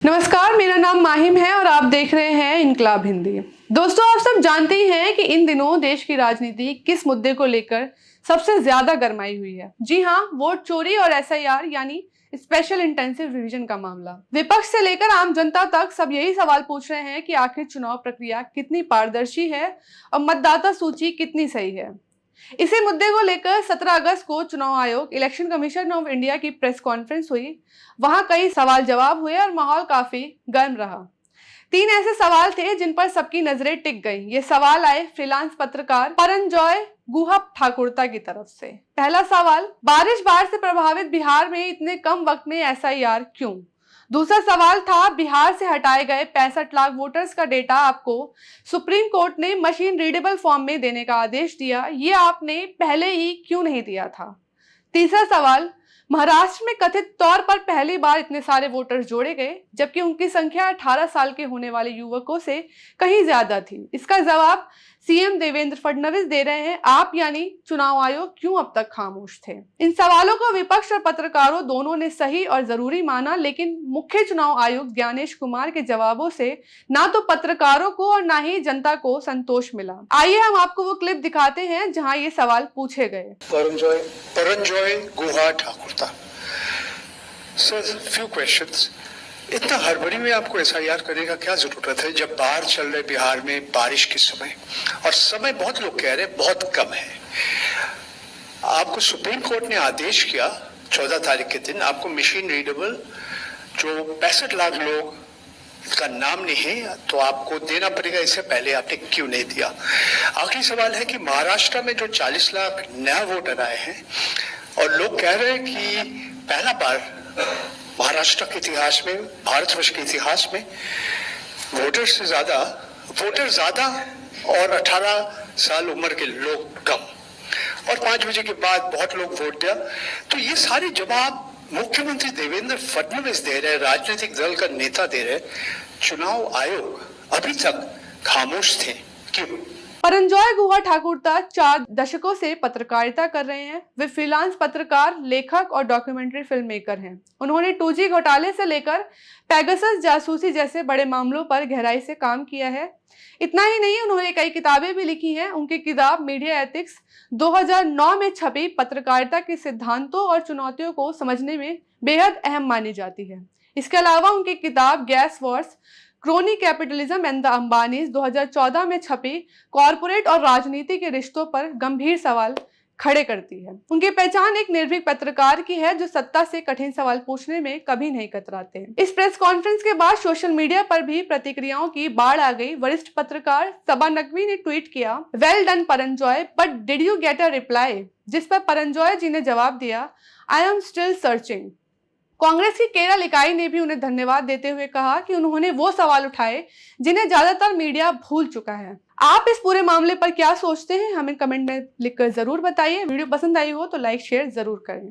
नमस्कार, मेरा नाम माहिम है और आप देख रहे हैं इनकलाब हिंदी। दोस्तों, आप सब जानते ही हैं कि इन दिनों देश की राजनीति किस मुद्दे को लेकर सबसे ज्यादा गरमाई हुई है। जी हाँ, वोट चोरी और एसआईआर यानी स्पेशल इंटेंसिव रिवीजन का मामला। विपक्ष से लेकर आम जनता तक सब यही सवाल पूछ रहे हैं कि आखिर चुनाव प्रक्रिया कितनी पारदर्शी है और मतदाता सूची कितनी सही है। इसी मुद्दे को लेकर 17 अगस्त को चुनाव आयोग इलेक्शन कमीशन ऑफ इंडिया की प्रेस कॉन्फ्रेंस हुई। वहां कई सवाल जवाब हुए और माहौल काफी गर्म रहा। 3 ऐसे सवाल थे जिन पर सबकी नजरें टिक गईं। ये सवाल आए फ्रीलांस पत्रकार परंजॉय गुहा ठाकुरता की तरफ से। पहला सवाल, बारिश बाढ़ से प्रभावित बिहार में इतने कम वक्त में एसआईआर क्यों? दूसरा सवाल था, बिहार से हटाए गए 65 लाख वोटर्स का डेटा आपको सुप्रीम कोर्ट ने मशीन रीडेबल फॉर्म में देने का आदेश दिया, ये आपने पहले ही क्यों नहीं दिया था? तीसरा सवाल, महाराष्ट्र में कथित तौर पर पहली बार इतने सारे वोटर्स जोड़े गए जबकि उनकी संख्या 18 साल के होने वाले युवकों से कहीं ज्यादा थी। इसका जवाब सीएम देवेंद्र फडणवीस दे रहे हैं। आप यानी चुनाव आयोग क्यों अब तक खामोश थे? इन सवालों को विपक्ष और पत्रकारों दोनों ने सही और जरूरी माना, लेकिन मुख्य चुनाव आयुक्त ज्ञानेश कुमार के जवाबों से ना तो पत्रकारों को और ना ही जनता को संतोष मिला। आइए हम आपको वो क्लिप दिखाते हैं जहां ये सवाल पूछे गए। परंजॉय गुहा ठाकुरता सर, फ्यू क्वेश्चंस। इतना हड़बड़ी में आपको एसआईआर करने का क्या जरूरत है जब बाढ़ चल रहे बिहार में, बारिश के समय, और समय बहुत लोग कह रहे हैं बहुत कम है। आपको सुप्रीम कोर्ट ने आदेश किया 14 तारीख के दिन, आपको मशीन रीडेबल जो 65 लाख लोग का नाम नहीं है तो आपको देना पड़ेगा। इससे पहले आपने क्यों नहीं दिया? आखिरी सवाल है कि महाराष्ट्र में जो 40 लाख नया वोटर आए हैं और लोग कह रहे हैं कि पहला बार महाराष्ट्र के इतिहास में, भारतवर्ष के इतिहास में वोटर ज्यादा और 18 साल उम्र के लोग कम, और 5 बजे के बाद बहुत लोग वोट दिया। तो ये सारे जवाब मुख्यमंत्री देवेंद्र फडणवीस दे रहे, राजनीतिक दल का नेता दे रहे, चुनाव आयोग अभी तक खामोश थे। क्यों? परंजॉय गुहा ठाकुरता 4 दशकों से पत्रकारिता कर रहे हैं। वे फ्रीलांस पत्रकार, लेखक और डॉक्यूमेंट्री फिल्म मेकर हैं। उन्होंने 2G घोटाले से लेकर पेगासस जासूसी जैसे बड़े मामलों पर गहराई से काम किया है। इतना ही नहीं, उन्होंने कई किताबें भी लिखी हैं। उनकी किताब मीडिया एथिक्स 2009 में छपी पत्रकारिता के सिद्धांतों और चुनौतियों को समझने में बेहद अहम मानी जाती है। इसके अलावा उनकी किताब gas wars crony capitalism and the Ambanis 2014 में छपी कॉरपोरेट और राजनीति के रिश्तों पर गंभीर सवाल खड़े करती है। उनकी पहचान एक निर्भीक पत्रकार की है जो सत्ता से कठिन सवाल पूछने में कभी नहीं कतराते हैं। इस प्रेस कॉन्फ्रेंस के बाद सोशल मीडिया पर भी प्रतिक्रियाओं की बाढ़ आ गई। वरिष्ठ पत्रकार सबा नकवी ने ट्वीट किया, well done Paranjoy, but did you get a reply? जिस पर परंजॉय जी ने जवाब दिया, I am still searching. Congress की केरल इकाई ने भी उन्हें धन्यवाद देते हुए कहा कि उन्होंने वो सवाल उठाए जिन्हें ज्यादातर मीडिया भूल चुका है। आप इस पूरे मामले पर क्या सोचते हैं, हमें कमेंट में लिखकर जरूर बताइए। वीडियो पसंद आई हो तो लाइक शेयर जरूर करें।